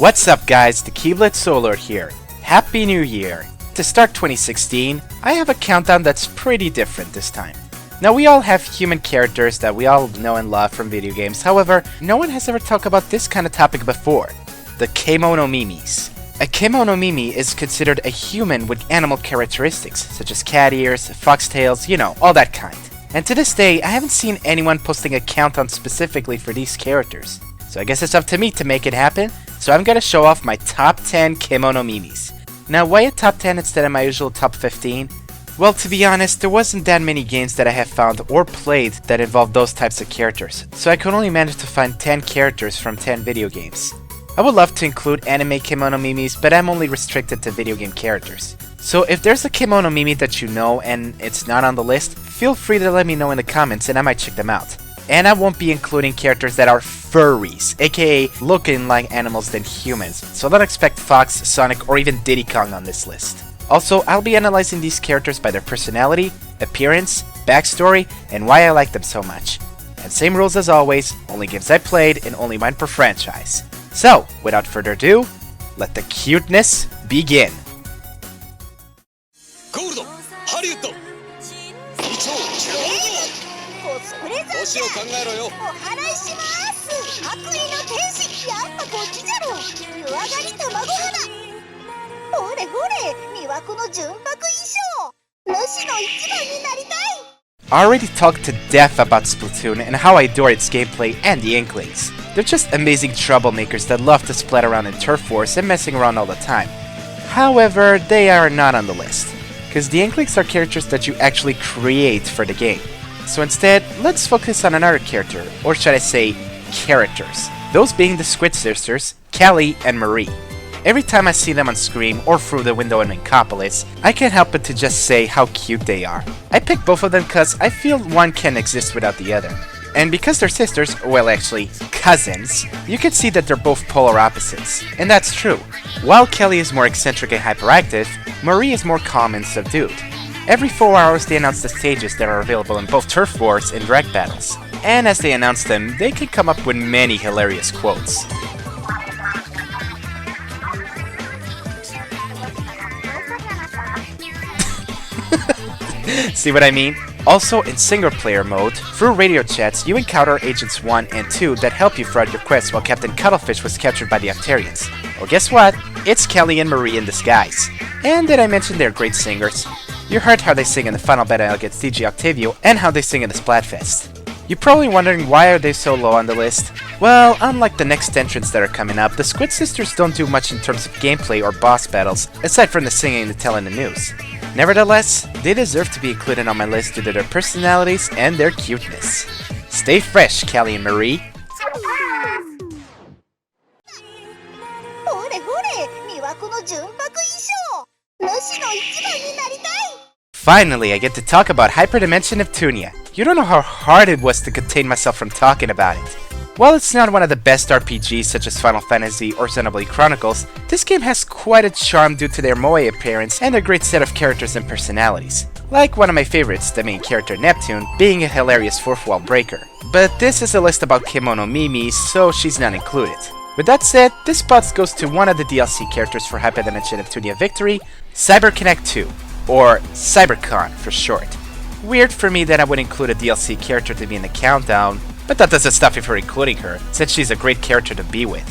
What's up guys, the Keyblet Solar here. Happy New Year! To start 2016, I have a countdown that's pretty different this time. Now we all have human characters that we all know and love from video games, however, no one has ever talked about this kind of topic before. The Kemonomimis. A Kemonomimi is considered a human with animal characteristics, such as cat ears, foxtails, you know, all that kind. And to this day, I haven't seen anyone posting a countdown specifically for these characters. So I guess it's up to me to make it happen, so I'm gonna show off my top 10 Kemonomimis. Now why a top 10 instead of my usual top 15? Well, to be honest, there wasn't that many games that I have found or played that involved those types of characters, so I could only manage to find 10 characters from 10 video games. I would love to include anime Kemonomimis, but I'm only restricted to video game characters. So if there's a Kemonomimi that you know and it's not on the list, feel free to let me know in the comments and I might check them out. And I won't be including characters that are furries, aka looking like animals than humans, so don't expect Fox, Sonic, or even Diddy Kong on this list. Also, I'll be analyzing these characters by their personality, appearance, backstory, and why I like them so much. And same rules as always, only games I played and only mine per franchise. So, without further ado, let the cuteness begin! I already talked to death about Splatoon and how I adore its gameplay and the Inklings. They're just amazing troublemakers that love to splat around in turf wars and messing around all the time. However, they are not on the list, because the Inklings are characters that you actually create for the game. So instead, let's focus on another character, or should I say, characters. Those being the Squid sisters, Callie and Marie. Every time I see them on screen or through the window in Minkopolis, I can't help but to just say how cute they are. I picked both of them because I feel one can't exist without the other. And because they're sisters, well actually, cousins, you can see that they're both polar opposites. And that's true. While Callie is more eccentric and hyperactive, Marie is more calm and subdued. Every 4 hours they announce the stages that are available in both turf wars and direct battles. And as they announce them, they can come up with many hilarious quotes. See what I mean? Also, in single-player mode, through radio chats, you encounter Agents 1 and 2 that help you throughout your quest while Captain Cuttlefish was captured by the Octarians. Well, guess what? It's Callie and Marie in disguise. And did I mention they're great singers? You heard how they sing in the final battle against DJ Octavio and how they sing in the Splatfest. You're probably wondering why are they so low on the list? Well, unlike the next entrants that are coming up, the Squid sisters don't do much in terms of gameplay or boss battles, aside from the singing and telling the news. Nevertheless, they deserve to be included on my list due to their personalities and their cuteness. Stay fresh, Callie and Marie! Finally, I get to talk about Hyperdimension Neptunia. You don't know how hard it was to contain myself from talking about it. While it's not one of the best RPGs such as Final Fantasy or Xenoblade Chronicles, this game has quite a charm due to their moe appearance and a great set of characters and personalities. Like one of my favorites, the main character Neptune, being a hilarious fourth wall breaker. But this is a list about Kemonomimi, so she's not included. With that said, this spot goes to one of the DLC characters for Hyperdimension Neptunia Victory, CyberConnect 2, or CyberCon for short. Weird for me that I would include a DLC character to be in the countdown, but that doesn't stop me from including her, since she's a great character to be with.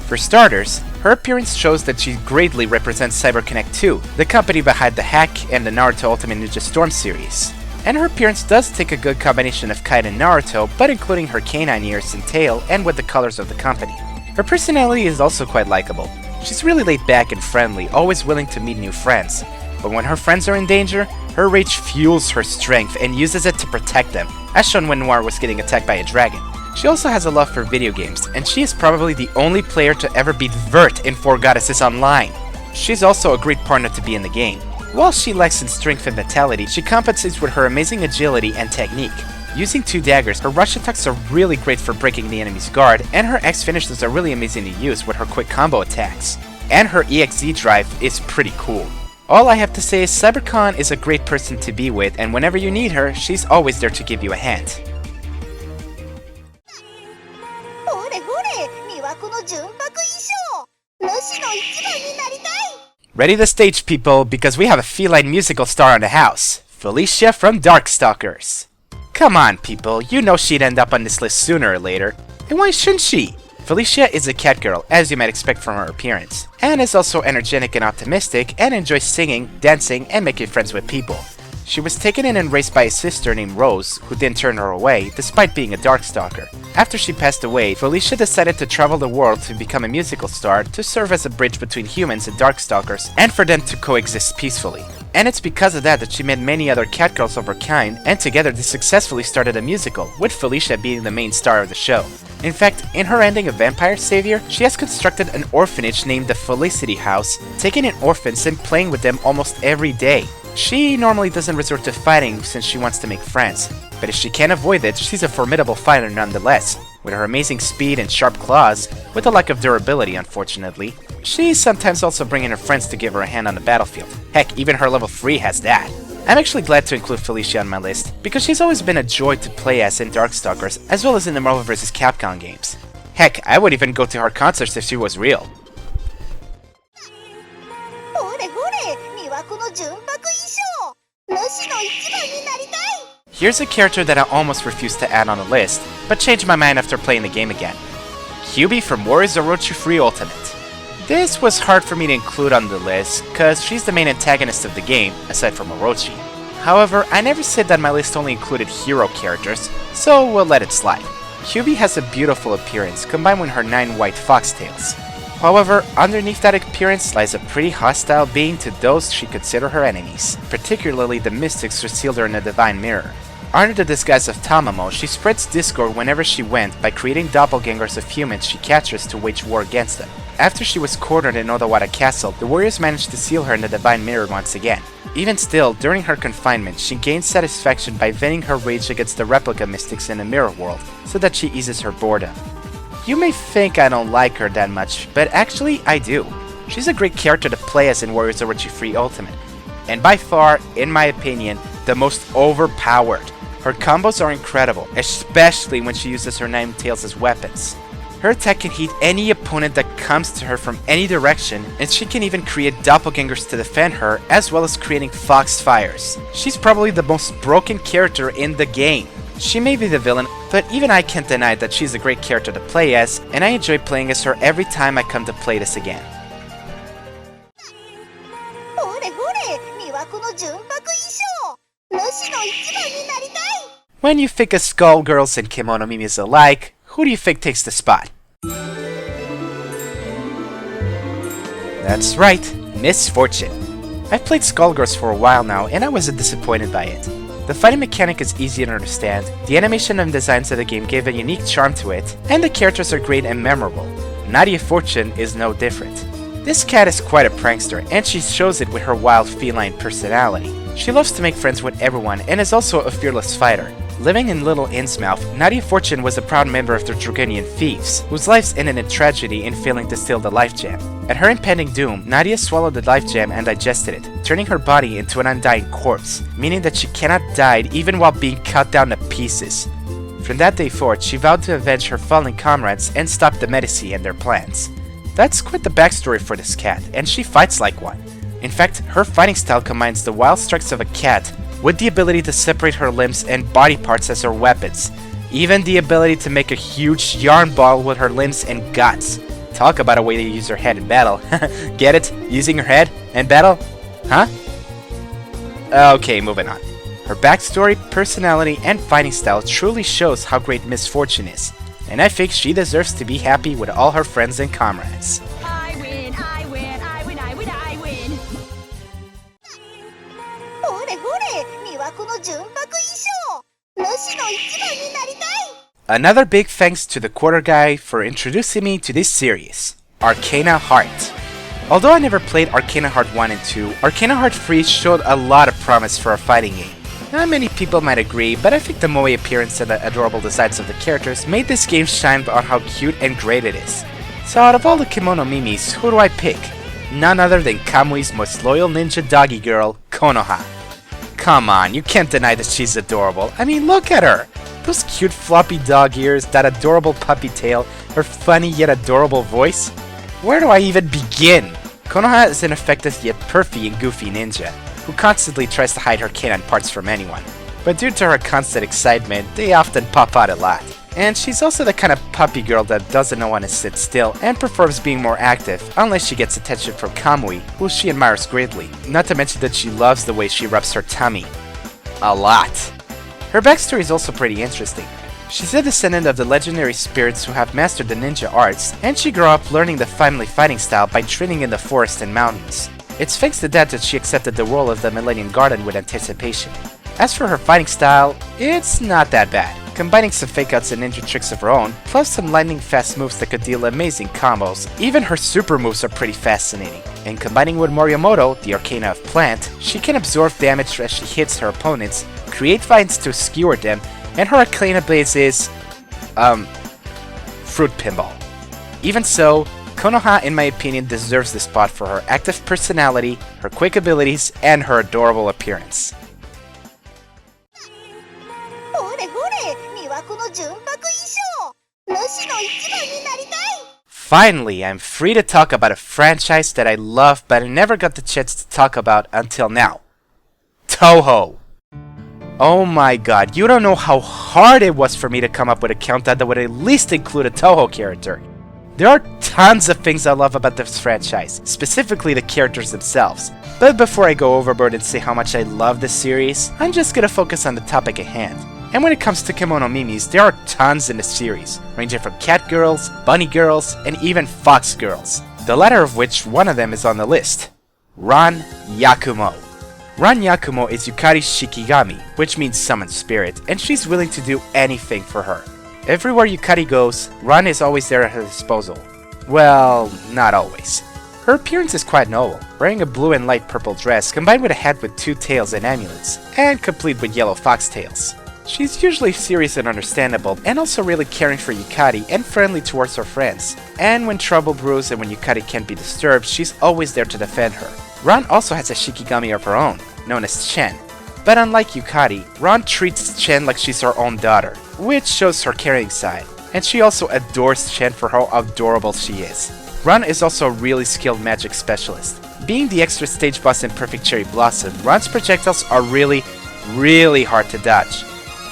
For starters, her appearance shows that she greatly represents CyberConnect 2, the company behind the Hack and the Naruto Ultimate Ninja Storm series. And her appearance does take a good combination of Kite and Naruto, but including her canine ears and tail and with the colors of the company. Her personality is also quite likable. She's really laid back and friendly, always willing to meet new friends. But when her friends are in danger, her rage fuels her strength and uses it to protect them, as shown when Noir was getting attacked by a dragon. She also has a love for video games, and she is probably the only player to ever beat Vert in 4 Goddesses Online. She's also a great partner to be in the game. While she lacks in strength and vitality, she compensates with her amazing agility and technique. Using 2 daggers, her rush attacks are really great for breaking the enemy's guard, and her X finishes are really amazing to use with her quick combo attacks. And her EXZ drive is pretty cool. All I have to say is CyberCon is a great person to be with, and whenever you need her, she's always there to give you a hand. ほれほれ、魅惑の純白衣装。主 Ready the stage, people, because we have a feline musical star in the house. Felicia from Darkstalkers. Come on, people, you know she'd end up on this list sooner or later. And why shouldn't she? Felicia is a cat girl, as you might expect from her appearance, and is also energetic and optimistic, and enjoys singing, dancing, and making friends with people. She was taken in and raised by a sister named Rose, who didn't turn her away, despite being a Darkstalker. After she passed away, Felicia decided to travel the world to become a musical star to serve as a bridge between humans and Darkstalkers, and for them to coexist peacefully. And it's because of that she met many other cat girls of her kind, and together they successfully started a musical, with Felicia being the main star of the show. In fact, in her ending of Vampire Savior, she has constructed an orphanage named the Felicity House, taking in orphans and playing with them almost every day. She normally doesn't resort to fighting since she wants to make friends, but if she can't avoid it, she's a formidable fighter nonetheless. With her amazing speed and sharp claws, with a lack of durability unfortunately, she's sometimes also bringing her friends to give her a hand on the battlefield. Heck, even her level 3 has that. I'm actually glad to include Felicia on my list, because she's always been a joy to play as in Darkstalkers, as well as in the Marvel vs. Capcom games. Heck, I would even go to her concerts if she was real. Here's a character that I almost refused to add on the list, but changed my mind after playing the game again. Kyubi from Warriors Orochi Free Ultimate. This was hard for me to include on the list, cause she's the main antagonist of the game, aside from Orochi. However, I never said that my list only included hero characters, so we'll let it slide. Kyubi has a beautiful appearance, combined with her 9 white foxtails. However, underneath that appearance lies a pretty hostile being to those she consider her enemies, particularly the mystics who sealed her in the Divine Mirror. Under the disguise of Tamamo, she spreads discord whenever she went by creating doppelgangers of humans she captures to wage war against them. After she was cornered in Odawara Castle, the warriors managed to seal her in the Divine Mirror once again. Even still, during her confinement, she gains satisfaction by venting her rage against the replica mystics in the mirror world, so that she eases her boredom. You may think I don't like her that much, but actually I do. She's a great character to play as in Warriors Orochi Free Ultimate, and by far, in my opinion, the most overpowered. Her combos are incredible, especially when she uses her 9 tails as weapons. Her attack can hit any opponent that comes to her from any direction, and she can even create doppelgangers to defend her, as well as creating foxfires. She's probably the most broken character in the game. She may be the villain, but even I can't deny that she's a great character to play as, and I enjoy playing as her every time I come to play this again. When you think of Skullgirls and Kemonomimis alike, who do you think takes the spot? That's right, Miss Fortune. I've played Skullgirls for a while now, and I wasn't disappointed by it. The fighting mechanic is easy to understand, the animation and designs of the game gave a unique charm to it, and the characters are great and memorable. Nadia Fortune is no different. This cat is quite a prankster, and she shows it with her wild feline personality. She loves to make friends with everyone and is also a fearless fighter. Living in Little Innsmouth, Nadia Fortune was a proud member of the Dragonian Thieves, whose lives ended in tragedy in failing to steal the life gem. At her impending doom, Nadia swallowed the life gem and digested it, turning her body into an undying corpse, meaning that she cannot die even while being cut down to pieces. From that day forth, she vowed to avenge her fallen comrades and stop the Medici and their plans. That's quite the backstory for this cat, and she fights like one. In fact, her fighting style combines the wild strikes of a cat with the ability to separate her limbs and body parts as her weapons, even the ability to make a huge yarn ball with her limbs and guts. Talk about a way to use her head in battle. Get it? Using her head in battle? Huh? Okay, moving on. Her backstory, personality, and fighting style truly shows how great Miss Fortune is, and I think she deserves to be happy with all her friends and comrades. I win, I win, I win, I win, I win. Another big thanks to the Quarter Guy for introducing me to this series, Arcana Heart. Although I never played Arcana Heart 1 and 2, Arcana Heart 3 showed a lot of promise for a fighting game. Not many people might agree, but I think the moe appearance and the adorable designs of the characters made this game shine on how cute and great it is. So out of all the Kemonomimis, who do I pick? None other than Kamui's most loyal ninja doggy girl, Konoha. Come on, you can't deny that she's adorable. I mean, look at her! Those cute floppy dog ears, that adorable puppy tail, her funny yet adorable voice. Where do I even begin? Konoha is an effective yet perfy and goofy ninja, who constantly tries to hide her canine parts from anyone. But due to her constant excitement, they often pop out a lot. And she's also the kind of puppy girl that doesn't know when to sit still and prefers being more active unless she gets attention from Kamui, who she admires greatly. Not to mention that she loves the way she rubs her tummy. A lot. Her backstory is also pretty interesting. She's a descendant of the legendary spirits who have mastered the ninja arts, and she grew up learning the family fighting style by training in the forest and mountains. It's thanks to that she accepted the role of the Millennium Garden with anticipation. As for her fighting style, it's not that bad, combining some fake-outs and ninja tricks of her own, plus some lightning-fast moves that could deal amazing combos. Even her super moves are pretty fascinating, and combining with Morimoto, the Arcana of Plant, she can absorb damage as she hits her opponents, create vines to skewer them, and her Arcana base is, fruit pinball. Even so, Konoha, in my opinion, deserves the spot for her active personality, her quick abilities, and her adorable appearance. Finally, I'm free to talk about a franchise that I love but I never got the chance to talk about until now. Toho! Oh my god, you don't know how hard it was for me to come up with a countdown that would at least include a Toho character. There are tons of things I love about this franchise, specifically the characters themselves. But before I go overboard and say how much I love this series, I'm just gonna focus on the topic at hand. And when it comes to Kemonomimis, there are tons in the series, ranging from cat girls, bunny girls, and even fox girls. The latter of which one of them is on the list. Ran Yakumo. Ran Yakumo is Yukari's Shikigami, which means summoned spirit, and she's willing to do anything for her. Everywhere Yukari goes, Ran is always there at her disposal. Well, not always. Her appearance is quite noble, wearing a blue and light purple dress combined with a hat with 2 tails and amulets, and complete with yellow fox tails. She's usually serious and understandable, and also really caring for Yukari and friendly towards her friends. And when trouble brews and when Yukari can't be disturbed, she's always there to defend her. Ran also has a Shikigami of her own, known as Chen. But unlike Yukari, Ran treats Chen like she's her own daughter, which shows her caring side. And she also adores Chen for how adorable she is. Ran is also a really skilled magic specialist. Being the extra stage boss in Perfect Cherry Blossom, Ran's projectiles are really hard to dodge.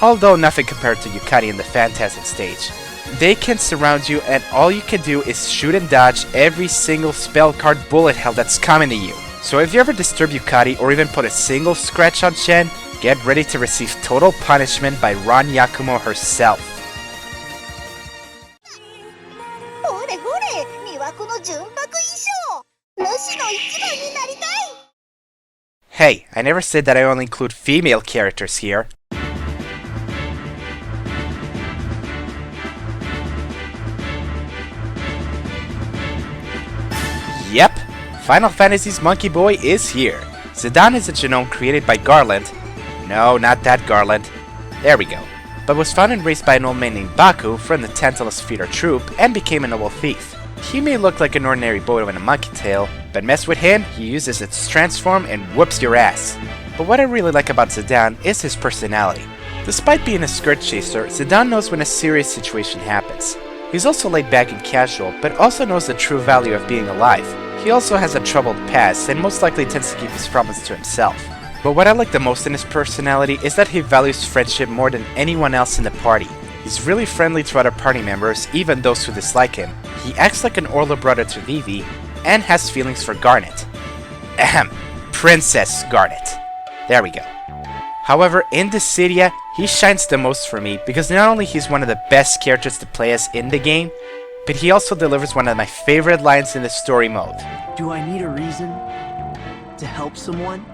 Although nothing compared to Yukari in the Phantasm stage. They can surround you and all you can do is shoot and dodge every single spell card bullet hell that's coming to you. So if you ever disturb Yukari or even put a single scratch on Chen, get ready to receive total punishment by Ran Yakumo herself. Hey, I never said that I only include female characters here. Yep, Final Fantasy's Monkey Boy is here. Zidane is a genome created by Garland. No, not that Garland. There we go. But was found and raised by an old man named Baku from the Tantalus Feeder Troop and became a noble thief. He may look like an ordinary boy with a monkey tail, but mess with him, he uses its transform and whoops your ass. But what I really like about Zidane is his personality. Despite being a skirt chaser, Zidane knows when a serious situation happens. He's also laid back and casual, but also knows the true value of being alive. He also has a troubled past and most likely tends to keep his problems to himself. But what I like the most in his personality is that he values friendship more than anyone else in the party. He's really friendly to other party members, even those who dislike him. He acts like an older brother to Vivi, and has feelings for Garnet. Ahem, Princess Garnet. There we go. However, in Dissidia, he shines the most for me because not only he's one of the best characters to play as in the game, but he also delivers one of my favorite lines in the story mode. Do I need a reason to help someone?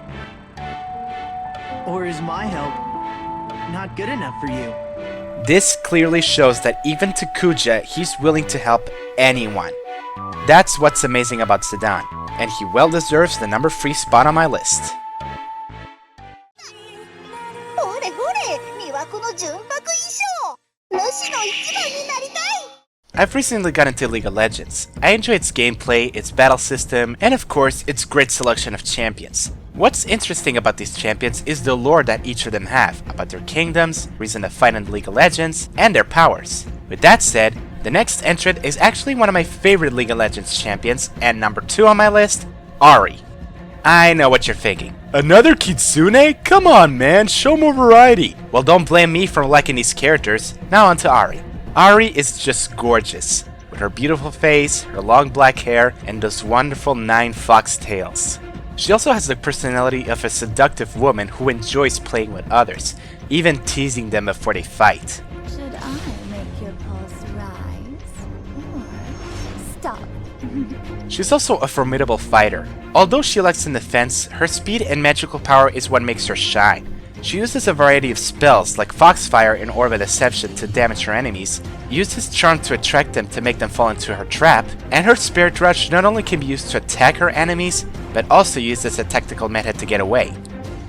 Or is my help not good enough for you? This clearly shows that even to Kuja, he's willing to help anyone. That's what's amazing about Zidane, and he well deserves the number 3 spot on my list. I've recently got into League of Legends. I enjoy its gameplay, its battle system, and of course, its great selection of champions. What's interesting about these champions is the lore that each of them have, about their kingdoms, reason to fight in League of Legends, and their powers. With that said, the next entrant is actually one of my favorite League of Legends champions, and number 2 on my list, Ahri. I know what you're thinking. Another Kitsune? Come on, man, show more variety. Well, don't blame me for liking these characters. Now on to Ahri. Ahri is just gorgeous, with her beautiful face, her long black hair, and those wonderful 9 fox tails. She also has the personality of a seductive woman who enjoys playing with others, even teasing them before they fight. Should I make your pulse rise? Or stop? She's also a formidable fighter. Although she lacks in defense, her speed and magical power is what makes her shine. She uses a variety of spells like Foxfire and Orb of Deception to damage her enemies, uses Charm to attract them to make them fall into her trap, and her Spirit Rush not only can be used to attack her enemies, but also used as a tactical method to get away.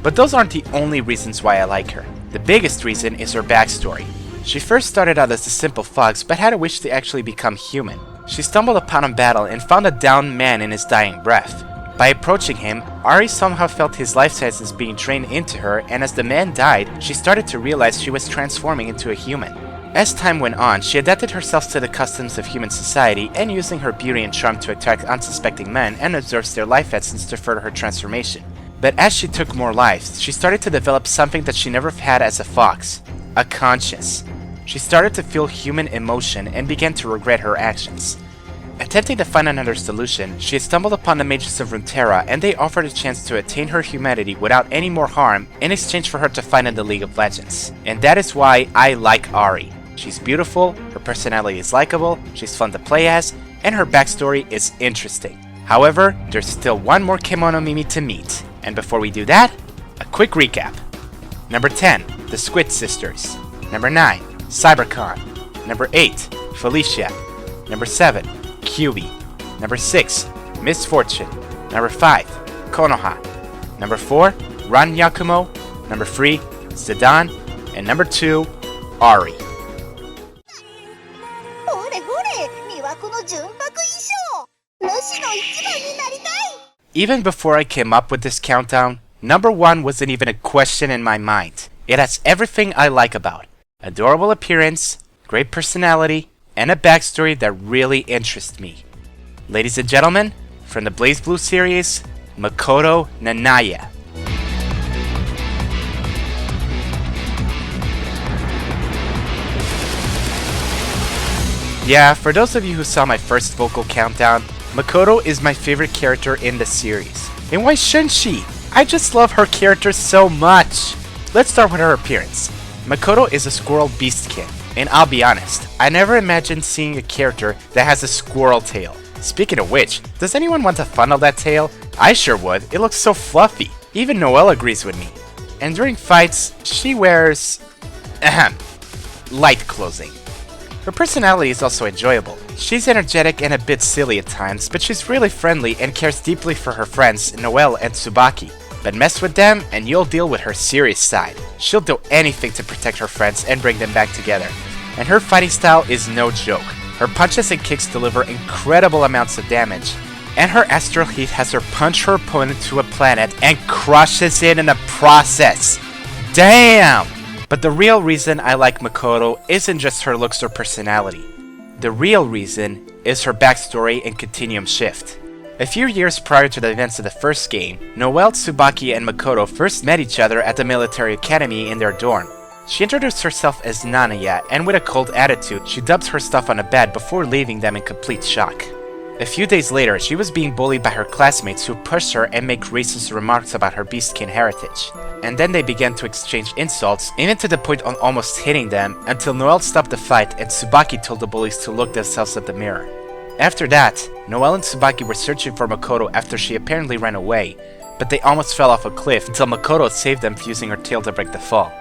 But those aren't the only reasons why I like her. The biggest reason is her backstory. She first started out as a simple fox but had a wish to actually become human. She stumbled upon a battle and found a downed man in his dying breath. By approaching him, Ahri somehow felt his life essence being drained into her, and as the man died, she started to realize she was transforming into a human. As time went on, she adapted herself to the customs of human society and using her beauty and charm to attract unsuspecting men and absorbs their life essence to further her transformation. But as she took more lives, she started to develop something that she never had as a fox, a conscience. She started to feel human emotion and began to regret her actions. Attempting to find another solution, she stumbled upon the mages of Runeterra, and they offered a chance to attain her humanity without any more harm in exchange for her to find in the League of Legends. And that is why I like Ahri. She's beautiful, her personality is likable, she's fun to play as, and her backstory is interesting. However, there's still one more Kemonomimi to meet, and before we do that, a quick recap. Number 10, the Squid Sisters. Number 9, Cybercon. Number 8, Felicia. Number 7, Kyubi. Number 6, Misfortune. Number 5, Konoha. Number 4, Ran Yakumo. Number 3, Zidane. And number 2, Ahri. Even before I came up with this countdown, number 1 wasn't even a question in my mind. It has everything I like about it. Adorable appearance, great personality, and a backstory that really interests me. Ladies and gentlemen, from the Blaze Blue series, Makoto Nanaya. Yeah, for those of you who saw my first vocal countdown, Makoto is my favorite character in the series. And why shouldn't she? I just love her character so much. Let's start with her appearance. Makoto is a squirrel beastkin, and I'll be honest, I never imagined seeing a character that has a squirrel tail. Speaking of which, does anyone want to funnel that tail? I sure would, it looks so fluffy. Even Noelle agrees with me. And during fights, she wears... light clothing. Her personality is also enjoyable. She's energetic and a bit silly at times, but she's really friendly and cares deeply for her friends Noelle and Tsubaki. But mess with them and you'll deal with her serious side. She'll do anything to protect her friends and bring them back together. And her fighting style is no joke. Her punches and kicks deliver incredible amounts of damage. And her astral heat has her punch her opponent to a planet and crushes it in the process. Damn! But the real reason I like Makoto isn't just her looks or personality. The real reason is her backstory and continuum shift. A few years prior to the events of the first game, Noelle, Tsubaki, and Makoto first met each other at the military academy in their dorm. She introduced herself as Nanaya, and with a cold attitude, she dumped her stuff on a bed before leaving them in complete shock. A few days later, she was being bullied by her classmates who pushed her and made racist remarks about her beastkin heritage. And then they began to exchange insults, even to the point of almost hitting them, until Noelle stopped the fight and Tsubaki told the bullies to look themselves at the mirror. After that, Noelle and Tsubaki were searching for Makoto after she apparently ran away, but they almost fell off a cliff until Makoto saved them using her tail to break the fall.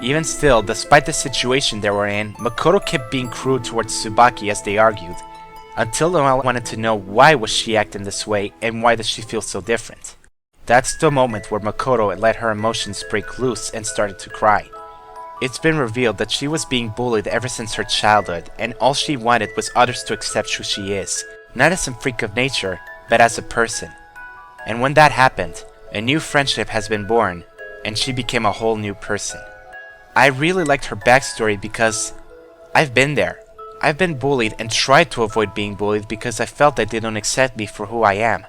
Even still, despite the situation they were in, Makoto kept being cruel towards Tsubaki as they argued, until Noelle wanted to know why was she acting this way and why does she feel so different. That's the moment where Makoto let her emotions break loose and started to cry. It's been revealed that she was being bullied ever since her childhood, and all she wanted was others to accept who she is, not as some freak of nature, but as a person. And when that happened, a new friendship has been born, and she became a whole new person. I really liked her backstory because I've been there. I've been bullied and tried to avoid being bullied because I felt that they don't accept me for who I am.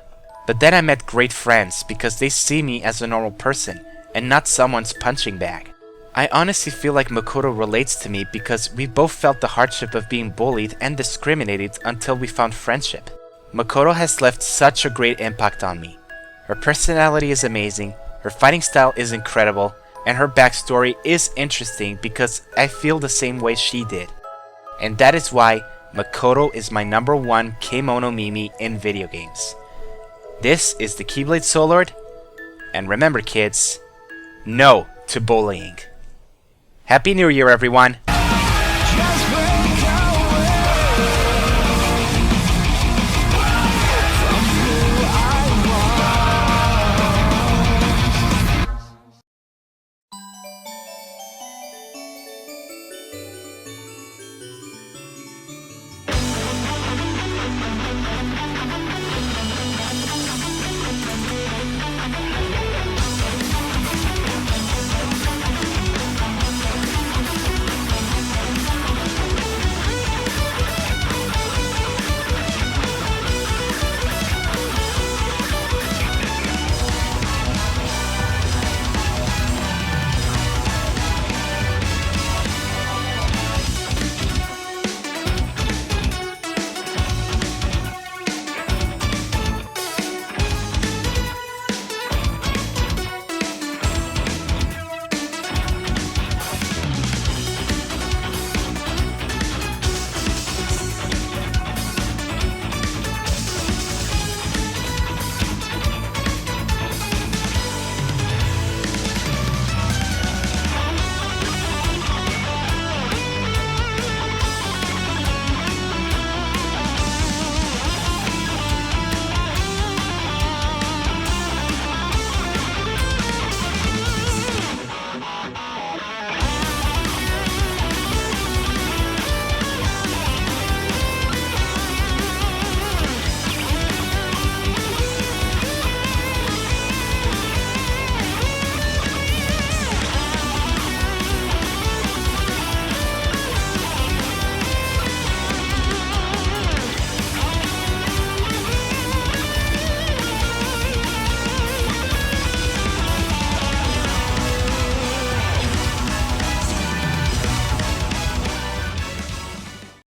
But then I met great friends because they see me as a normal person and not someone's punching bag. I honestly feel like Makoto relates to me because we both felt the hardship of being bullied and discriminated until we found friendship. Makoto has left such a great impact on me. Her personality is amazing, her fighting style is incredible, and her backstory is interesting because I feel the same way she did. And that is why Makoto is my number 1 Kemonomimi in video games. This is the Keyblade Soul Lord, and remember kids, no to bullying. Happy New Year everyone!